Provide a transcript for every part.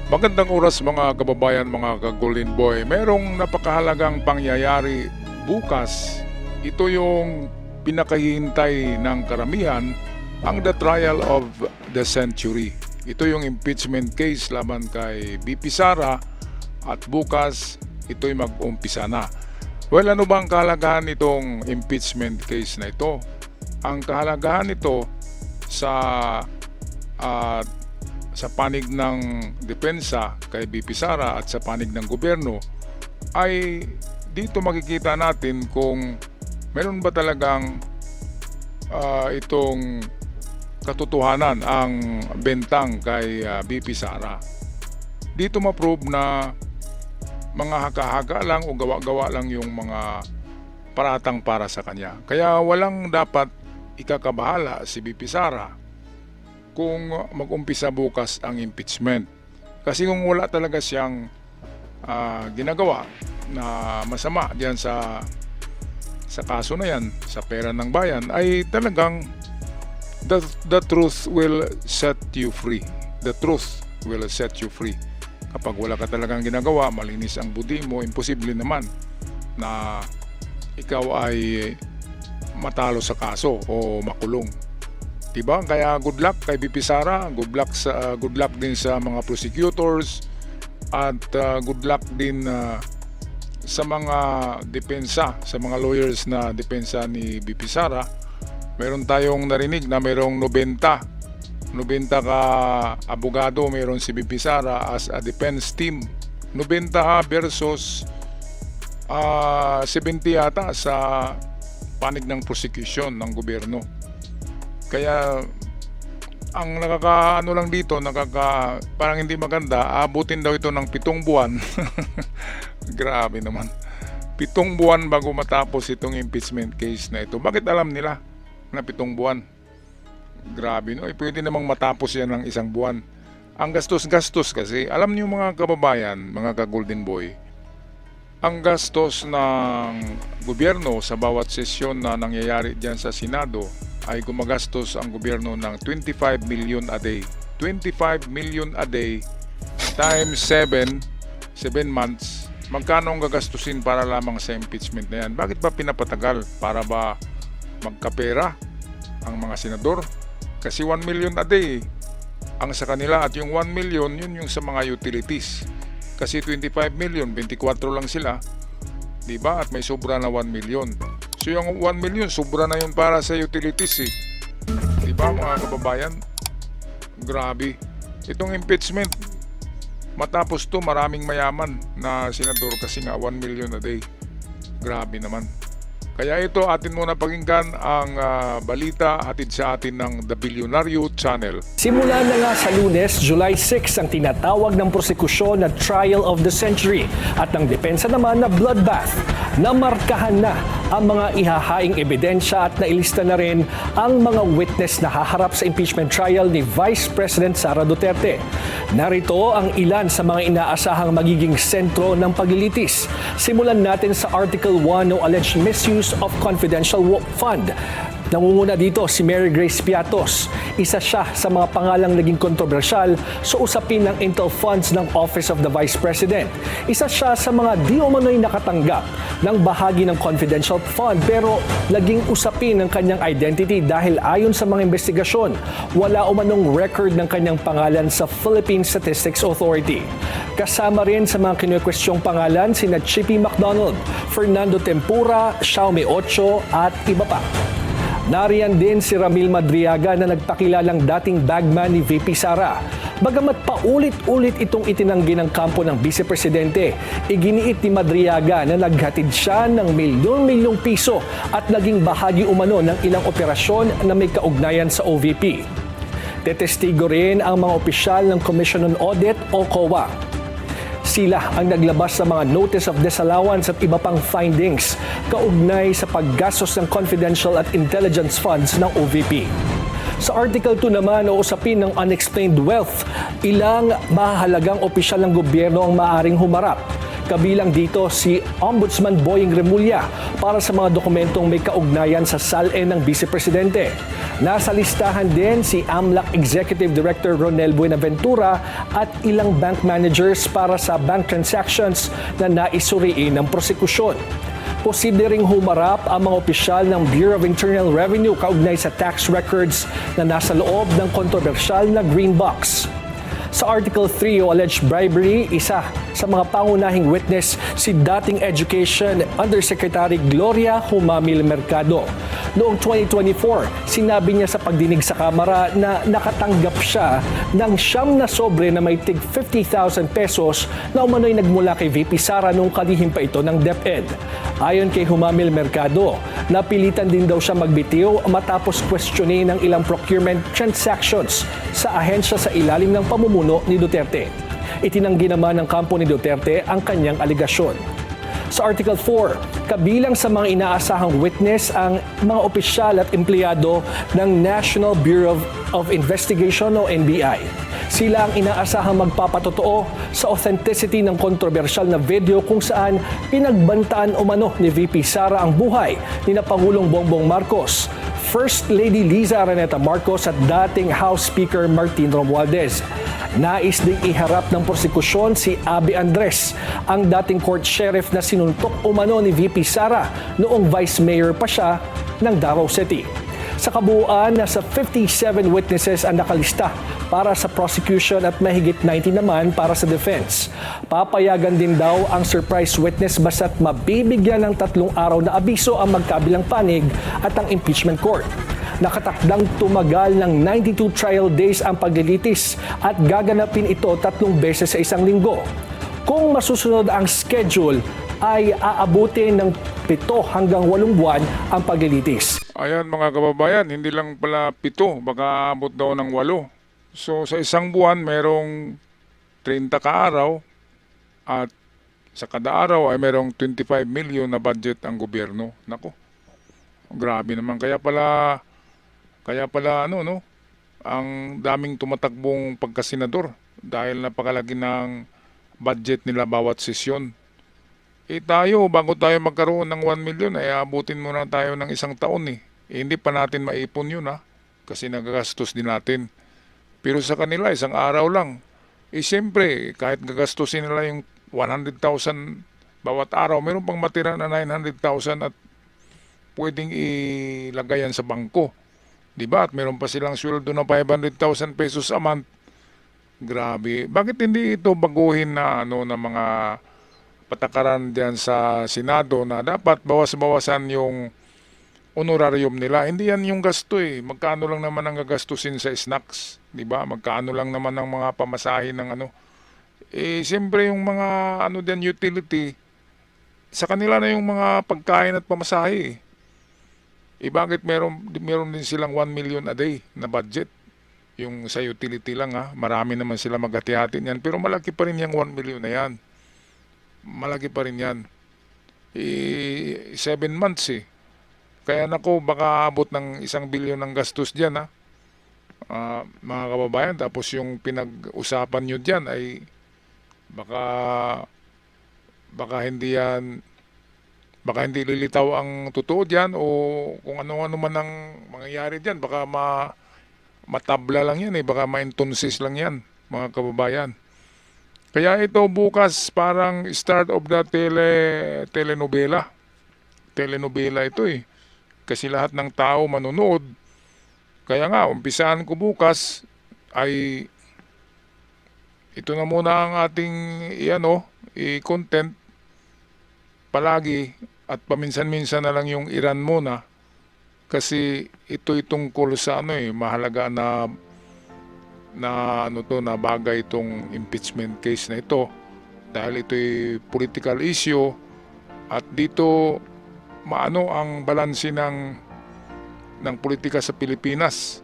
Magandang oras mga kababayan, mga ka-Golden Boy. Merong napakahalagang pangyayari bukas. Ito yung pinakahihintay ng karamihan, ang the trial of the century. Ito yung impeachment case laban kay BP Sara at bukas ito'y mag-umpisa na. Well, ano ba ang kahalagahan itong impeachment case na ito? Ang kahalagahan nito sa panig ng depensa kay BP Sara at sa panig ng gobyerno ay dito makikita natin kung meron ba talagang itong katotohanan ang bentang kay BP Sara. Dito ma-prove na mga haka-haka lang o gawa-gawa lang yung mga paratang para sa kanya. Kaya walang dapat ikakabahala si BP Sara kung mag-umpisa bukas ang impeachment. Kasi kung wala talaga siyang ginagawa na masama diyan sa kaso na yan, sa pera ng bayan, ay talagang the truth will set you free. The truth will set you free. Kapag wala ka talagang ginagawa, malinis ang budi mo, imposible naman na ikaw ay matalo sa kaso o makulong. Diba? Kaya good luck kay BP Sara, good luck din sa mga prosecutors at good luck din sa mga depensa, sa mga lawyers na depensa ni BP Sara. Meron tayong narinig na merong 90 ka abogado meron si BP Sara as a defense team. 90 versus 70 yata sa panig ng prosecution ng gobyerno. Kaya ang nakakaano lang dito, parang hindi maganda, abutin daw ito ng 7 buwan. Grabe naman. 7 buwan bago matapos itong impeachment case na ito. Bakit alam nila na 7 buwan? Grabe, no? Pwede namang matapos yan ng 1 buwan. Ang gastos-gastos kasi, alam niyo mga kababayan, mga ka-Golden Boy, ang gastos ng gobyerno sa bawat sesyon na nangyayari dyan sa Senado ay gumagastos ang gobyerno ng 25 million a day. 25 million a day times 7 months. Magkano ang gagastusin para lamang sa impeachment na yan? Bakit ba pinapatagal? Para ba magkapera ang mga senador? Kasi 1 million a day ang sa kanila at yung 1 million yun yung sa mga utilities. Kasi 25 million, 24 lang sila. Diba? At may sobra na 1 million. So yung 1 million, sobra na yun para sa utilities eh. Diba mga kababayan? Grabe. Itong impeachment, matapos to maraming mayaman na senador kasi nga 1 million a day. Grabe naman. Kaya ito, atin muna pakinggan ang balita hatid sa atin ng The Billionario Channel. Simula na nga sa Lunes, July 6 ang tinatawag ng prosekusyon na Trial of the Century at ng depensa naman na Bloodbath. Namarkahan na ang mga ihahaing ebidensya at nailista na rin ang mga witness na haharap sa impeachment trial ni Vice President Sara Duterte. Narito ang ilan sa mga inaasahang magiging sentro ng paglilitis. Simulan natin sa Article 1 o alleged misuse of confidential fund. Nangunguna dito si Mary Grace Piatos. Isa siya sa mga pangalang naging kontrobersyal sa usapin ng Intel funds ng Office of the Vice President. Isa siya sa mga di umano'y nakatanggap ng bahagi ng confidential fund pero naging usapin ng kanyang identity dahil ayon sa mga investigasyon, wala umanong record ng kanyang pangalan sa Philippine Statistics Authority. Kasama rin sa mga kinukwestyong pangalan sina Chippy McDonald, Fernando Tempura, Xiaomi Ocho at iba pa. Nariyan din si Ramil Madriaga na nagpakilalang dating bagman ni VP Sara. Bagamat paulit-ulit itong itinanggi ng kampo ng Vice Presidente, iginiit ni Madriaga na naghatid siya ng milyon-milyong piso at naging bahagi umano ng ilang operasyon na may kaugnayan sa OVP. Tetestigo rin ang mga opisyal ng Commission on Audit o COA. Sila ang naglabas sa mga notice of disallowance at iba pang findings kaugnay sa paggastos ng confidential at intelligence funds ng OVP. Sa Article 2 naman o usapin ng unexplained wealth, ilang mahalagang opisyal ng gobyerno ang maaaring humarap. Kabilang dito si Ombudsman Boying Remulla para sa mga dokumentong may kaugnayan sa SALE ng Vice Presidente. Nasa listahan din si AMLAC Executive Director Ronel Buenaventura at ilang bank managers para sa bank transactions na naisuriin ng prosekusyon. Posible ring humarap ang mga opisyal ng Bureau of Internal Revenue kaugnay sa tax records na nasa loob ng kontrobersyal na Green Box. Sa Article 3 o alleged bribery, isa sa mga pangunahing witness si dating Education Undersecretary Gloria Humamil Mercado. Noong 2024, sinabi niya sa pagdinig sa Kamara na nakatanggap siya ng siyam na sobre na may tig 50,000 pesos na umano'y nagmula kay VP Sara nung kalihim pa ito ng DepEd. Ayon kay Humamil Mercado, napilitan din daw siya magbitiw matapos questionin ng ilang procurement transactions sa ahensya sa ilalim ng pamumuno ni Duterte. Itinanggi naman ng kampo ni Duterte ang kanyang aligasyon. Sa Article 4, kabilang sa mga inaasahang witness ang mga opisyal at empleyado ng National Bureau of Investigation o NBI. Sila ang inaasahang magpapatotoo sa authenticity ng kontrobersyal na video kung saan pinagbantaan umano ni VP Sara ang buhay ni na Pangulong Bongbong Marcos, First Lady Liza Araneta Marcos at dating House Speaker Martin Romualdez. Nais ding iharap ng prosekusyon si Abby Andres, ang dating court sheriff na sinuntok umano ni VP Sara noong vice mayor pa siya ng Davao City. Sa kabuuan, nasa 57 witnesses ang nakalista para sa prosecution at mahigit 90 naman para sa defense. Papayagan din daw ang surprise witness basta't mabibigyan ng 3 araw na abiso ang magkabilang panig at ang impeachment court. Nakatakdang tumagal ng 92 trial days ang paglilitis at gaganapin ito 3 beses sa isang linggo. Kung masusunod ang schedule, ay aabutin ng 7 hanggang 8 buwan ang paglilitis. Ayan mga kababayan, hindi lang pala 7, baka abot daw ng 8. So sa isang buwan, merong 30 ka araw at sa kada araw ay merong 25 million na budget ang gobyerno. Nako, grabe naman. Kaya pala ang daming tumatakbong pagkasenador dahil napakalaki ng budget nila bawat sesyon. Tayo, bago tayo magkaroon ng 1 million, ay abutin muna tayo ng 1 taon . Hindi pa natin maipon yun kasi nagagastos din natin. Pero sa kanila, 1 araw lang. Siyempre, kahit gagastusin nila yung 100,000 bawat araw, meron pang matira na 900,000 at pwedeng ilagay yan sa bangko. Diba? At meron pa silang sweldo na 500,000 pesos a month. Grabe. Bakit hindi ito baguhin na na mga patakaran diyan sa Senado na dapat bawas-bawasan yung honorarium nila? Hindi yan yung gasto . Magkano lang naman ang gagastusin sa snacks, 'di ba? Magkano lang naman ang mga pamasahe ng siyempre yung mga din utility sa kanila na yung mga pagkain at pamasahe . Bakit meron din silang 1 million a day na budget? Yung sa utility lang marami naman sila maghati-hati niyan, pero malaki pa rin yung 1 million na yan. Malaki pa rin yan. 7 months . Kaya nako, baka abot ng 1 billion ng gastos dyan mga kababayan. Tapos yung pinag-usapan nyo dyan ay baka hindi hindi lilitaw ang totoo dyan, o kung ano-ano man ang mangyayari dyan. Baka matabla lang yan baka ma-intonsis lang yan mga kababayan. Kaya ito bukas parang start of the telenovela. Telenovela ito Kasi lahat ng tao manonood. Kaya nga, umpisaan ko bukas ay ito na muna ang ating i-content palagi at paminsan-minsan na lang yung Iran muna. Kasi ito'y tungkol sa mahalaga na bagay itong impeachment case na ito, dahil ito'y political issue at dito ang balanse ng politika sa Pilipinas.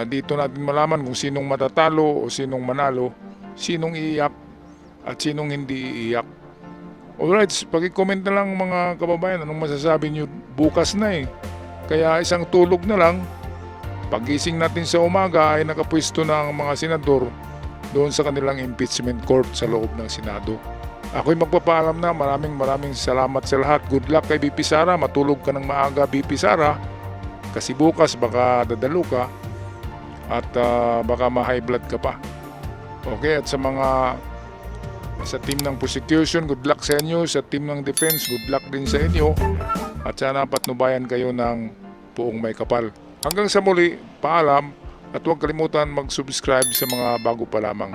Dito natin malaman kung sinong matatalo o sinong manalo, sinong iiyak at sinong hindi iiyak. Alright, pag-comment na lang mga kababayan, anong masasabi nyo? Bukas na Kaya isang tulog na lang, pagising natin sa umaga ay nakapwesto na ang mga senador doon sa kanilang impeachment court sa loob ng Senado. Ako'y magpapaalam na. Maraming salamat sa lahat. Good luck kay BP Sara. Matulog ka ng maaga, BP Sara. Kasi bukas baka dadalo ka at baka ma-high blood ka pa. Okay, at sa team ng prosecution, good luck sa inyo. Sa team ng defense, good luck din sa inyo. At sana patnubayan kayo ng puong may kapal. Hanggang sa muli, paalam at huwag kalimutan mag-subscribe sa mga bago pa lamang.